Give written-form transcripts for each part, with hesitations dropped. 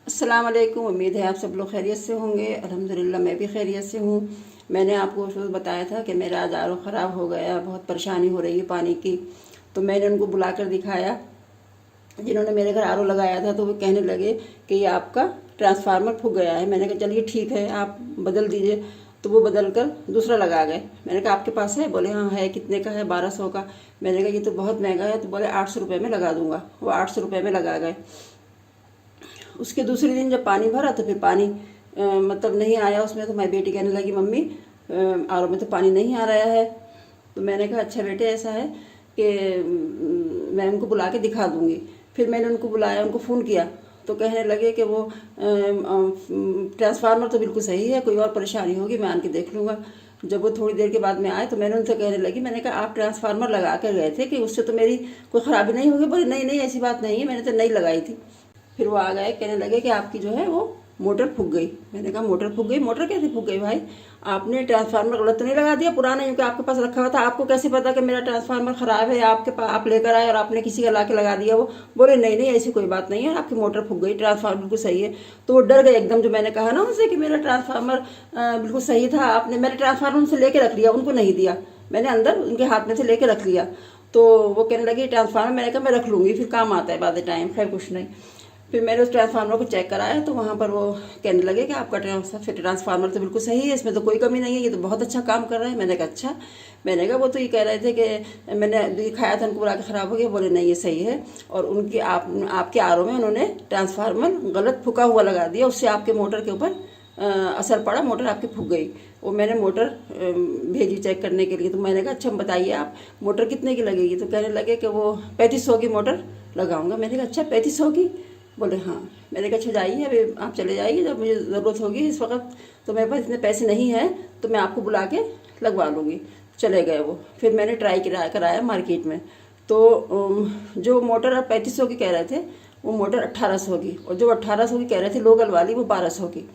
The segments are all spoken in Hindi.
अस्सलाम वालेकुम। उम्मीद है आप सब लोग खैरियत से होंगे। अल्हम्दुलिल्लाह मैं भी खैरियत से हूँ। मैंने आपको उस वक्त बताया था कि मेरा आज आर ओ ख़राब हो गया, बहुत परेशानी हो रही है पानी की। तो मैंने उनको बुलाकर दिखाया जिन्होंने मेरे घर आर ओ लगाया था। तो वो कहने लगे कि ये आपका ट्रांसफार्मर फूक गया है। मैंने कहा चलिए ठीक है, आप बदल दीजिए। तो वो बदल कर दूसरा लगा गए। मैंने कहा आपके पास है? बोले हाँ है। कितने का है? 1200 का। मैंने कहा ये तो बहुत महंगा है। तो बोले 800 रुपये में लगा दूंगा। वो 800 रुपये में लगा गए। उसके दूसरे दिन जब पानी भरा तो फिर पानी मतलब नहीं आया उसमें। तो मेरी बेटी कहने लगी मम्मी आर ओ में तो पानी नहीं आ रहा है। तो मैंने कहा अच्छा बेटे ऐसा है कि मैं उनको बुला के दिखा दूंगी। फिर मैंने उनको बुलाया, उनको फ़ोन किया। तो कहने लगे कि वो ट्रांसफार्मर तो बिल्कुल सही है, कोई और परेशानी होगी मैं आन के देख लूँगा। जब वो थोड़ी देर के बाद में आए तो मैंने उनसे कहने लगी, मैंने कहा आप ट्रांसफार्मर लगा कर गए थे कि उससे तो मेरी कोई ख़राबी नहीं होगी? बोले नहीं नहीं ऐसी बात नहीं है, मैंने तो नहीं लगाई थी। फिर वो आ गए, कहने लगे कि आपकी जो है वो मोटर फूक गई। मैंने कहा मोटर फूक गई? मोटर कैसे फूक गई भाई? आपने ट्रांसफार्मर गलत तो नहीं लगा दिया? पुराना क्योंकि आपके पास रखा हुआ था, आपको कैसे पता कि मेरा ट्रांसफार्मर ख़राब है? आपके पास आप लेकर आए और आपने किसी का ला के लगा दिया? वो बोले नहीं नहीं ऐसी कोई बात नहीं है, आपकी मोटर फूक गई, ट्रांसफार्मर बिल्कुल सही है। तो वो डर गए एकदम। जो मैंने कहा ना उनसे कि मेरा ट्रांसफार्मर बिल्कुल सही था, आपने मेरा ट्रांसफार्मर उनसे लेके रख लिया, उनको नहीं दिया। मैंने अंदर उनके हाथ में से लेके रख लिया। तो वो कहने लगे ट्रांसफार्मर, मैंने कहा मैं रख लूँगी, फिर काम आता है बाद टाइम, खैर कुछ नहीं। फिर मैंने उस ट्रांसफार्मर को चेक कराया तो वहाँ पर वो कहने लगे कि आपका ट्रांसफार्मर तो बिल्कुल सही है, इसमें तो कोई कमी नहीं है, ये तो बहुत अच्छा काम कर रहा है। मैंने कहा अच्छा। मैंने कहा वो तो ये कह रहे थे कि मैंने दिखाया था उनको, बुला के ख़राब हो गया। बोले नहीं ये सही है। और उनके आपके आर ओ में उन्होंने ट्रांसफार्मर गलत फूका हुआ लगा दिया, उससे आपके मोटर के ऊपर असर पड़ा, मोटर आपकी फूक गई। वो मैंने मोटर भेजी चेक करने के लिए। तो मैंने कहा अच्छा बताइए आप मोटर कितने की लगेगी? तो कहने लगे कि वो 3500 की मोटर लगाऊंगा। मैंने कहा अच्छा 3500 की? बोले हाँ। मैंने कहा अच्छा जाइए, अभी आप चले जाइए, जब मुझे ज़रूरत होगी इस वक्त तो मेरे पास इतने पैसे नहीं हैं तो मैं आपको बुला के लगवा लूँगी। चले गए वो। फिर मैंने ट्राई कराया मार्केट में। तो जो मोटर 3500 की कह रहे थे वो मोटर 1800 की, और जो 1800 की कह रहे थे लोकल वाली वो 1200 की।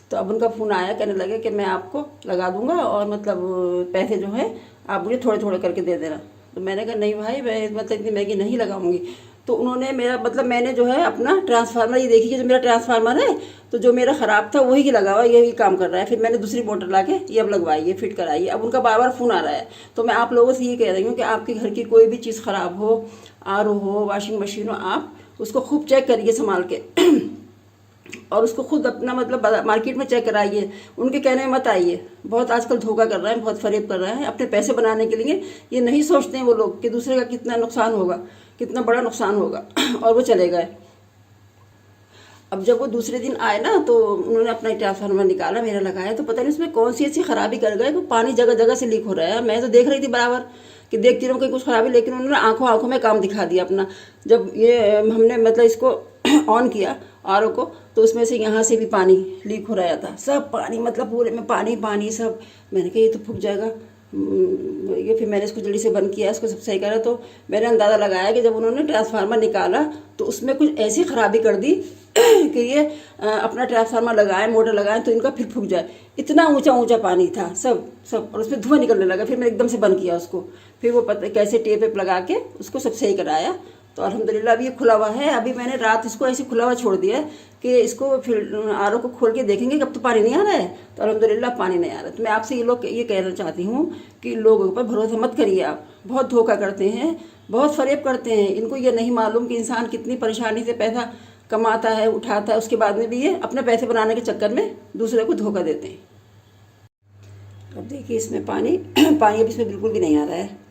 तो अब उनका फ़ोन आया, कहने लगे कि मैं आपको लगा दूंगा और मतलब पैसे जो है आप मुझे थोड़े थोड़े करके दे देना। तो मैंने कहा नहीं भाई मैं मतलब इतनी महंगी नहीं लगाऊंगी। तो उन्होंने मेरा मतलब मैंने जो है अपना ट्रांसफार्मर, ये देखिए जो मेरा ट्रांसफार्मर है तो जो मेरा ख़राब था वही की लगा हुआ, यही काम कर रहा है। फिर मैंने दूसरी मोटर ला के ये अब लगवाई है, फिट कराई। अब उनका बार बार फ़ोन आ रहा है। तो मैं आप लोगों से ये कह रही हूँ कि आपके घर की कोई भी चीज़ ख़राब हो, आर ओ हो, वॉशिंग मशीन हो, आप उसको खूब चेक करिए संभाल के और उसको खुद अपना मतलब मार्केट में चेक कराइए। उनके कहने में मत आइए। बहुत आजकल धोखा कर रहे हैं, बहुत फरेब कर रहे हैं अपने पैसे बनाने के लिए। ये नहीं सोचते हैं वो लोग कि दूसरे का कितना नुकसान होगा, कितना बड़ा नुकसान होगा। और वो चले गए। अब जब वो दूसरे दिन आए ना तो उन्होंने अपना ट्रांसफार्मर निकाला, मेरा लगाया। तो पता नहीं उसमें कौन सी ऐसी खराबी कर गए कि पानी जगह जगह से लीक हो रहा है। मैं तो देख रही थी बराबर कि देखती रहूँ कहीं कुछ खराबी, लेकिन उन्होंने आंखों आंखों में काम दिखा दिया अपना। जब ये हमने मतलब इसको ऑन किया आर ओ को, तो उसमें से यहाँ से भी पानी लीक हो रहा था, सब पानी मतलब पूरे में पानी पानी सब। मैंने कहा ये तो फूक जाएगा। ये फिर मैंने इसको जल्दी से बंद किया, इसको सब सही करा। तो मैंने अंदाज़ा लगाया कि जब उन्होंने ट्रांसफार्मर निकाला तो उसमें कुछ ऐसी खराबी कर दी कि ये अपना ट्रांसफार्मर लगाए, मोटर लगाए तो इनका फिर फूक जाए। इतना ऊंचा ऊंचा पानी था सब सब, और उसमें धुआं निकलने लगा। फिर मैंने एकदम से बंद किया उसको। फिर वो पता कैसे टेप वेप लगा के उसको सब सही कराया। तो अल्हम्दुलिल्लाह अभी ये खुला हुआ है। अभी मैंने रात इसको ऐसे खुला हुआ छोड़ दिया कि इसको फिर आर ओ को खोल के देखेंगे कब तो पानी नहीं आ रहा है। तो अल्हम्दुलिल्लाह पानी नहीं आ रहा है। तो मैं आपसे ये कहना चाहती हूँ कि लोगों पर भरोसा मत करिए आप। बहुत धोखा करते हैं, बहुत फरेब करते हैं। इनको ये नहीं मालूम कि इंसान कितनी परेशानी से पैसा कमाता है, उठाता है, उसके बाद में भी ये अपने पैसे बनाने के चक्कर में दूसरे को धोखा देते हैं। अब देखिए इसमें पानी पानी अब इसमें बिल्कुल भी नहीं आ रहा है।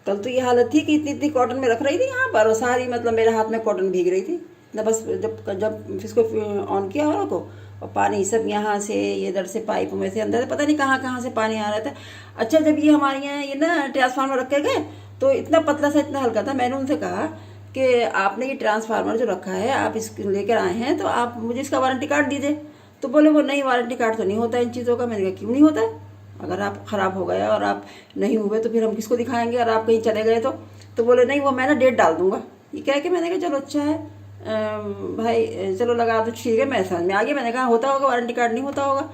कल तो ये हालत थी कि इतनी इतनी कॉटन में रख रही थी यहाँ पर, और सारी मतलब मेरे हाथ में कॉटन भीग रही थी ना। बस जब जब इसको ऑन किया और को, और पानी सब यहाँ से ये इधर से पाइप में से अंदर से पता नहीं कहाँ कहाँ से पानी आ रहा था। अच्छा जब ये हमारे यहाँ ये ना ट्रांसफार्मर रख के गए तो इतना पतला सा इतना हल्का था। मैंने उनसे कहा कि आपने ये ट्रांसफार्मर जो रखा है आप इस लेकर आए हैं तो आप मुझे इसका वारंटी कार्ड दीजिए। तो बोले वो नहीं वारंटी कार्ड तो नहीं होता इन चीज़ों का। मैंने कहा क्यों नहीं होता है? अगर आप ख़राब हो गया और आप नहीं हुए तो फिर हम किसको दिखाएंगे, और आप कहीं चले गए तो बोले नहीं वो मैं ना डेट डाल दूंगा। ये कह के मैंने कहा चलो अच्छा है भाई चलो लगा दो, ठीक है। मैं समझ में आ गया। मैंने कहा होता होगा, वारंटी कार्ड नहीं होता होगा।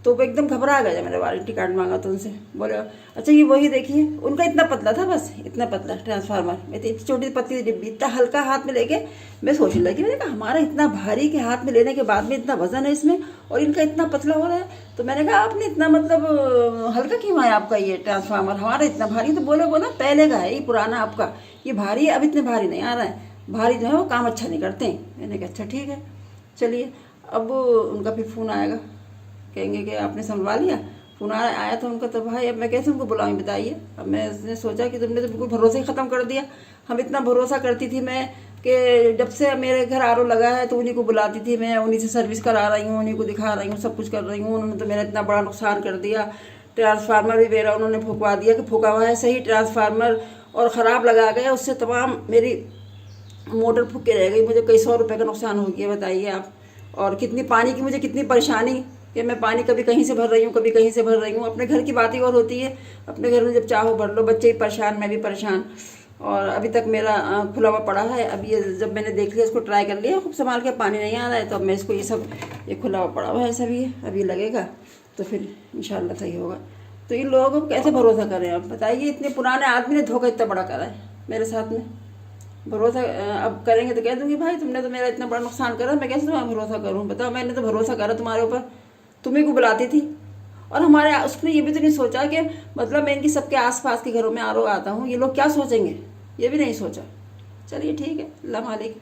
तो वो एकदम घबरा गया जब मैंने वारंटी कार्ड मांगा तो उनसे बोले अच्छा ये वही देखिए। उनका इतना पतला था, बस इतना पतला ट्रांसफार्मर, मैं तो इतनी छोटी पतली डिब्बी इतना हल्का हाथ में लेके मैं सोचने लगी, मैंने कहा हमारा इतना भारी के हाथ में लेने के बाद में इतना वजन है इसमें और इनका इतना पतला हो रहा है। तो मैंने कहा आपने इतना मतलब हल्का क्यों आया आपका ये ट्रांसफार्मर, हमारा इतना भारी। तो बोले वो ना पहले का है, ये पुराना आपका, ये भारी है, अब इतने भारी नहीं आ रहा है, भारी जो है वो काम अच्छा नहीं करते हैं। मैंने कहा अच्छा ठीक है चलिए। अब उनका फिर फ़ोन आएगा, कहेंगे कि आपने संभलवा लिया। फ़ोन आया था उनका, तो भाई अब मैं कैसे उनको बुलाऊँ बताइए। अब मैंने सोचा कि तुमने तो बिल्कुल भरोसा ही ख़त्म कर दिया। हम इतना भरोसा करती थी मैं कि जब से मेरे घर आरओ लगा है तो उन्हीं को बुलाती थी मैं, उन्हीं से सर्विस करा रही हूँ, उन्हीं को दिखा रही हूँ, सब कुछ कर रही हूँ। उन्होंने तो मेरा इतना बड़ा नुकसान कर दिया। ट्रांसफार्मर भी मेरा उन्होंने फुकवा दिया कि फूका हुआ है सही ट्रांसफार्मर, और ख़राब लगा गया, उससे तमाम मेरी मोटर फूक के रह गई। मुझे कई 100 रुपये का नुकसान हो गया बताइए आप। और कितनी पानी की मुझे कितनी परेशानी कि मैं पानी कभी कहीं से भर रही हूँ, कभी कहीं से भर रही हूँ। अपने घर की बात ही और होती है, अपने घर में जब चाहो भर लो, बच्चे भी परेशान, मैं भी परेशान। और अभी तक मेरा खुला हुआ पड़ा है। अब ये जब मैंने देख लिया, इसको ट्राई कर लिया खूब संभाल के, पानी नहीं आ रहा है, तो अब मैं इसको ये सब ये खुला हुआ पड़ा हुआ है सभी, अभी लगेगा तो फिर इंशाल्लाह सही होगा। तो इन लोगों को कैसे भरोसा करें आप बताइए। इतने पुराने आदमी ने धोखा इतना बड़ा करा है मेरे साथ में। भरोसा अब करेंगे तो कह दूंगी भाई तुमने तो मेरा इतना बड़ा नुकसान करा, मैं कैसे तुम्हारा भरोसा करूं बताओ। मैंने तो भरोसा करा तुम्हारे ऊपर, तुम्ही को बुलाती थी। और हमारे उसने ये भी तो नहीं सोचा कि मतलब मैं इनकी सबके आसपास के घरों में आरओ आता हूँ, ये लोग क्या सोचेंगे, ये भी नहीं सोचा। चलिए ठीक है, अल्लाह मालिक।